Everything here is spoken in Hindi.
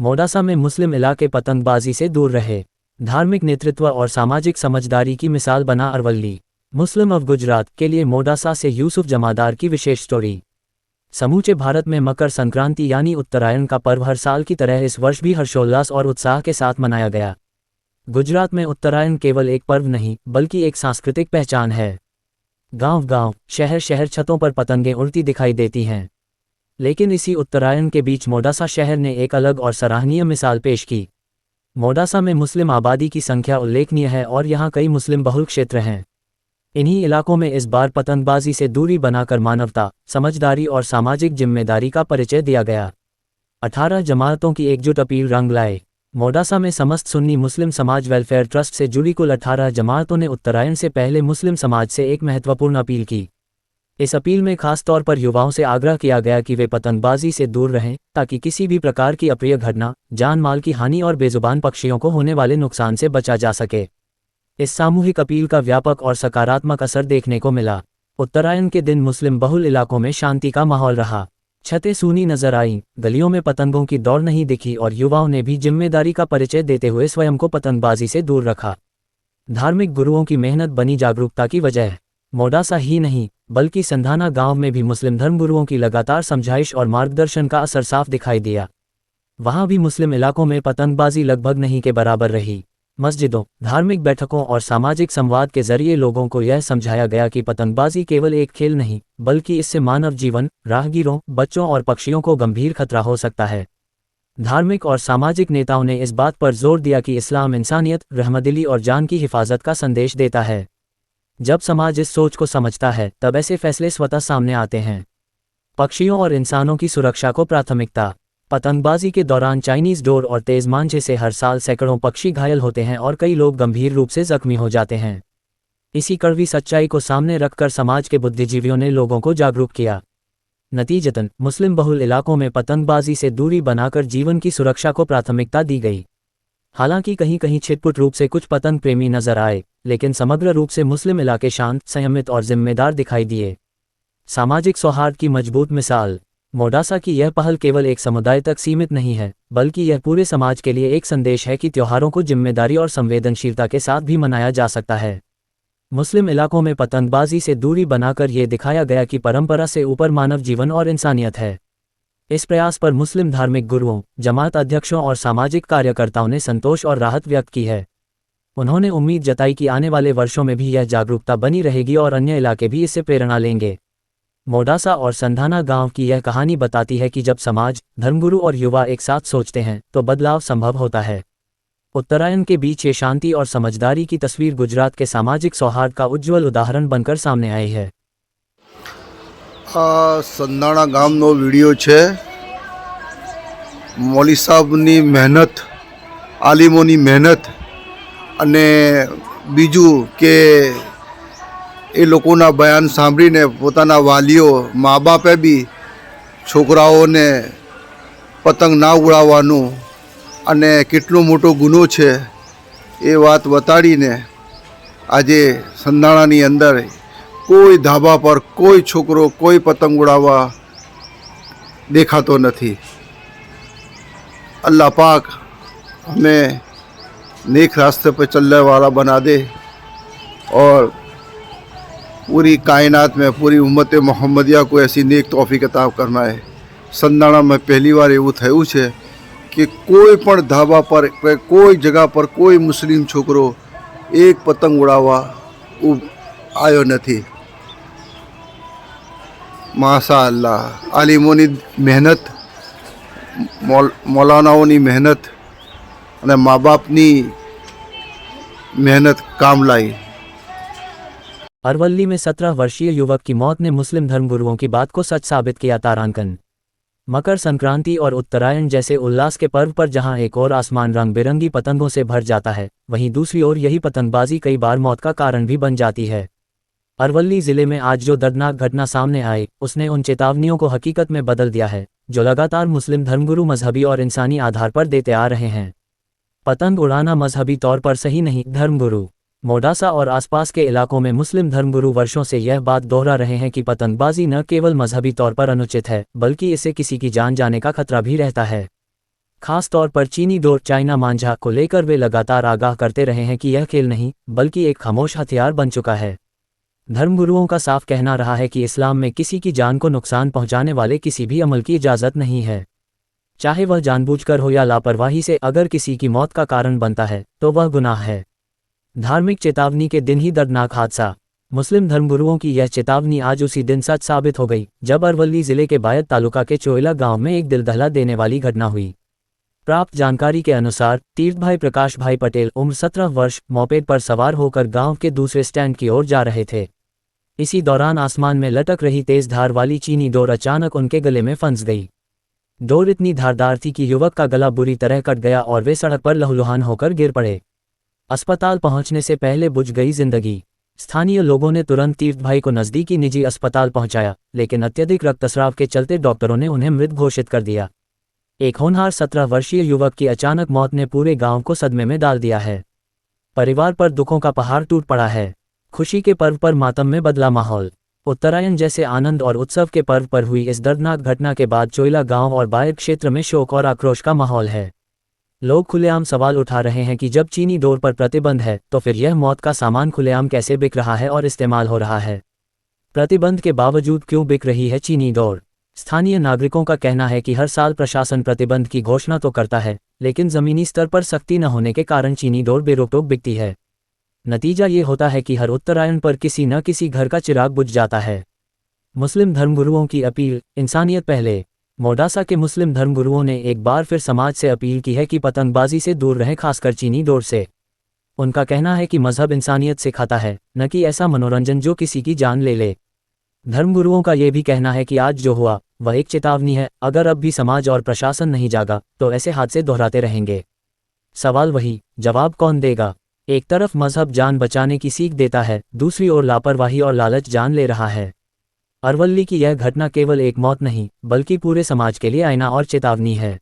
मोडासा में मुस्लिम इलाके पतंगबाजी से दूर रहे। धार्मिक नेतृत्व और सामाजिक समझदारी की मिसाल बना अरवल्ली। मुस्लिम ऑफ गुजरात के लिए मोडासा से यूसुफ जमादार की विशेष स्टोरी। समूचे भारत में मकर संक्रांति यानी उत्तरायण का पर्व हर साल की तरह इस वर्ष भी हर्षोल्लास और उत्साह के साथ मनाया गया। गुजरात में उत्तरायण केवल एक पर्व नहीं बल्कि एक सांस्कृतिक पहचान है। गांव-गांव, शहर-शहर छतों पर पतंगें उड़ती दिखाई देती हैं। लेकिन इसी उत्तरायण के बीच मोडासा शहर ने एक अलग और सराहनीय मिसाल पेश की। मोडासा में मुस्लिम आबादी की संख्या उल्लेखनीय है और यहाँ कई मुस्लिम बहुल क्षेत्र हैं। इन्हीं इलाकों में इस बार पतंगबाजी से दूरी बनाकर मानवता, समझदारी और सामाजिक जिम्मेदारी का परिचय दिया गया। 18 जमातों की एकजुट अपील रंग लाए। मोडासा में समस्त सुन्नी मुस्लिम समाज वेलफेयर ट्रस्ट से जुड़ी कुल 18 जमातों ने उत्तरायण से पहले मुस्लिम समाज से एक महत्वपूर्ण अपील की। इस अपील में खास तौर पर युवाओं से आग्रह किया गया कि वे पतंगबाजी से दूर रहें ताकि किसी भी प्रकार की अप्रिय घटना, जान माल की हानि और बेजुबान पक्षियों को होने वाले नुकसान से बचा जा सके। इस सामूहिक अपील का व्यापक और सकारात्मक असर देखने को मिला। उत्तरायण के दिन मुस्लिम बहुल इलाकों में शांति का माहौल रहा। छतें सूनी नजर आईं, गलियों में पतंगों की दौड़ नहीं दिखी और युवाओं ने भी जिम्मेदारी का परिचय देते हुए स्वयं को पतंगबाजी से दूर रखा। धार्मिक गुरुओं की मेहनत बनी जागरूकता की वजह। मोडासा ही नहीं बल्कि संधाना गांव में भी मुस्लिम धर्मगुरुओं की लगातार समझाइश और मार्गदर्शन का असर साफ दिखाई दिया। वहां भी मुस्लिम इलाकों में पतंगबाजी लगभग नहीं के बराबर रही। मस्जिदों, धार्मिक बैठकों और सामाजिक संवाद के जरिए लोगों को यह समझाया गया कि पतंगबाजी केवल एक खेल नहीं बल्कि इससे मानव जीवन, राहगीरों, बच्चों और पक्षियों को गंभीर खतरा हो सकता है। धार्मिक और सामाजिक नेताओं ने इस बात पर जोर दिया कि इस्लाम इंसानियत, रहमदिली और जान की हिफाजत का संदेश देता है। जब समाज इस सोच को समझता है तब ऐसे फैसले स्वतः सामने आते हैं। पक्षियों और इंसानों की सुरक्षा को प्राथमिकता। पतंगबाजी के दौरान चाइनीज डोर और तेज मांझे से हर साल सैकड़ों पक्षी घायल होते हैं और कई लोग गंभीर रूप से जख्मी हो जाते हैं। इसी कड़वी सच्चाई को सामने रखकर समाज के बुद्धिजीवियों ने लोगों को जागरूक किया। नतीजतन मुस्लिम बहुल इलाकों में पतंगबाजी से दूरी बनाकर जीवन की सुरक्षा को प्राथमिकता दी गई। हालांकि कहीं कहीं छिटपुट रूप से कुछ पतंग प्रेमी नजर आए, लेकिन समग्र रूप से मुस्लिम इलाके शांत, संयमित और जिम्मेदार दिखाई दिए। सामाजिक सौहार्द की मजबूत मिसाल। मोडासा की यह पहल केवल एक समुदाय तक सीमित नहीं है बल्कि यह पूरे समाज के लिए एक संदेश है कि त्योहारों को जिम्मेदारी और संवेदनशीलता के साथ भी मनाया जा सकता है। मुस्लिम इलाकों में पतंगबाजी से दूरी बनाकर ये दिखाया गया कि परंपरा से ऊपर मानव जीवन और इंसानियत है। इस प्रयास पर मुस्लिम धार्मिक गुरुओं, जमात अध्यक्षों और सामाजिक कार्यकर्ताओं ने संतोष और राहत व्यक्त की है। उन्होंने उम्मीद जताई कि आने वाले वर्षों में भी यह जागरूकता बनी रहेगी और अन्य इलाके भी इससे प्रेरणा लेंगे। मोडासा और संधाना गांव की यह कहानी बताती है कि जब समाज, धर्मगुरु और युवा एक साथ सोचते हैं तो बदलाव संभव होता है। उत्तरायण के बीच ये शांति और समझदारी की तस्वीर गुजरात के सामाजिक सौहार्द का उज्ज्वल उदाहरण बनकर सामने आई है। संधाना गामनो विडियो छे। मौली साहबनी मेहनत, आलिमोनी मेहनत अने बीजू के ए लोकोना बयान सांभळीने पोताना वालीओ, मा बापे बी छोकराओने पतंग ना उड़ाववानुं अने केटलो मोटो गुनो छे ए वात बताड़ीने आजे संधाणानी अंदर कोई धाबा पर कोई छोकरो कोई पतंग उड़ावा देखातो नथी। अल्लाह पाक हमें नेक रास्ते पर चलने वाला बना दे और पूरी कायनात में पूरी उम्मत मोहम्मदिया को ऐसी नेक तौफीक अता फरमाए। संधाणा में पहली बार एवं थयुं छे कि कोई पण धाबा पर, कोई जगह पर कोई मुस्लिम छोकरो एक पतंग उड़ावा आयो नथी। माशा अल्लाह, आलिमोनी मेहनत, मौलानाओनी मेहनत अने माँ बापनी मेहनत काम लाई। अरवल्ली में 17 वर्षीय युवक की मौत ने मुस्लिम धर्मगुरुओं की बात को सच साबित किया। तारांकन। मकर संक्रांति और उत्तरायण जैसे उल्लास के पर्व पर जहां एक और आसमान रंग बिरंगी पतंगों से भर जाता है, वहीं दूसरी ओर यही पतंगबाजी कई बार मौत का कारण भी बन जाती है। अरवल्ली जिले में आज जो दर्दनाक घटना सामने आई, उसने उन चेतावनियों को हकीकत में बदल दिया है जो लगातार मुस्लिम धर्मगुरु मजहबी और इंसानी आधार पर देते आ रहे हैं। पतंग उड़ाना मजहबी तौर पर सही नहीं, धर्मगुरु। मोडासा और आसपास के इलाकों में मुस्लिम धर्मगुरु वर्षों से यह बात दोहरा रहे हैं कि पतंगबाजी न केवल मजहबी तौर पर अनुचित है बल्कि इससे किसी की जान जाने का खतरा भी रहता है। खास तौर पर चीनी डोर चाइना मांझा को लेकर वे लगातार आगाह करते रहे हैं कि यह खेल नहीं बल्कि एक खामोश हथियार बन चुका है। धर्मगुरुओं का साफ कहना रहा है कि इस्लाम में किसी की जान को नुकसान पहुंचाने वाले किसी भी अमल की इजाज़त नहीं है, चाहे वह जानबूझकर हो या लापरवाही से। अगर किसी की मौत का कारण बनता है तो वह गुनाह है। धार्मिक चेतावनी के दिन ही दर्दनाक हादसा। मुस्लिम धर्मगुरुओं की यह चेतावनी आज उसी दिन सच साबित हो गई जब अरवली जिले के बायत तालुका के चोइला गांव में एक दिल दहला देने वाली घटना हुई। प्राप्त जानकारी के अनुसार तीर्थ भाई प्रकाश भाई पटेल उम्र 17 वर्ष मोपेड पर सवार होकर गांव के दूसरे स्टैंड की ओर जा रहे थे। इसी दौरान आसमान में लटक रही तेज धार वाली चीनी डोर अचानक उनके गले में फंस गई। डोर इतनी धारदार थी कि युवक का गला बुरी तरह कट गया और वे सड़क पर लहूलुहान होकर गिर पड़े। अस्पताल पहुंचने से पहले बुझ गई जिंदगी। स्थानीय लोगों ने तुरंत तीर्थ भाई को नज़दीकी निजी अस्पताल पहुंचाया, लेकिन अत्यधिक रक्तस्राव के चलते डॉक्टरों ने उन्हें मृत घोषित कर दिया। एक होनहार 17 वर्षीय युवक की अचानक मौत ने पूरे गांव को सदमे में डाल दिया है। परिवार पर दुखों का पहाड़ टूट पड़ा है। खुशी के पर्व पर मातम में बदला माहौल। उत्तरायण जैसे आनंद और उत्सव के पर्व पर हुई इस दर्दनाक घटना के बाद चोइला गांव और बायत क्षेत्र में शोक और आक्रोश का माहौल है। लोग खुलेआम सवाल उठा रहे हैं कि जब चीनी डोर पर प्रतिबंध है तो फिर यह मौत का सामान खुलेआम कैसे बिक रहा है और इस्तेमाल हो रहा है। प्रतिबंध के बावजूद क्यों बिक रही है चीनी डोर? स्थानीय नागरिकों का कहना है कि हर साल प्रशासन प्रतिबंध की घोषणा तो करता है, लेकिन जमीनी स्तर पर सख्ती न होने के कारण चीनी डोर बेरोक-टोक बिकती है। नतीजा ये होता है कि हर उत्तरायण पर किसी न किसी घर का चिराग बुझ जाता है। मुस्लिम धर्मगुरुओं की अपील, इंसानियत पहले। मोडासा के मुस्लिम धर्मगुरुओं ने एक बार फिर समाज से अपील की है कि पतंगबाजी से दूर रहें, खासकर चीनी डोर से। उनका कहना है कि मजहब इंसानियत सिखाता है, न कि ऐसा मनोरंजन जो किसी की जान ले ले। धर्मगुरुओं का यह भी कहना है कि आज जो हुआ वह एक चेतावनी है। अगर अब भी समाज और प्रशासन नहीं जागा तो ऐसे हादसे दोहराते रहेंगे। सवाल वही, जवाब कौन देगा? एक तरफ मजहब जान बचाने की सीख देता है, दूसरी ओर लापरवाही और लालच जान ले रहा है। अरवली की यह घटना केवल एक मौत नहीं बल्कि पूरे समाज के लिए आईना और चेतावनी है।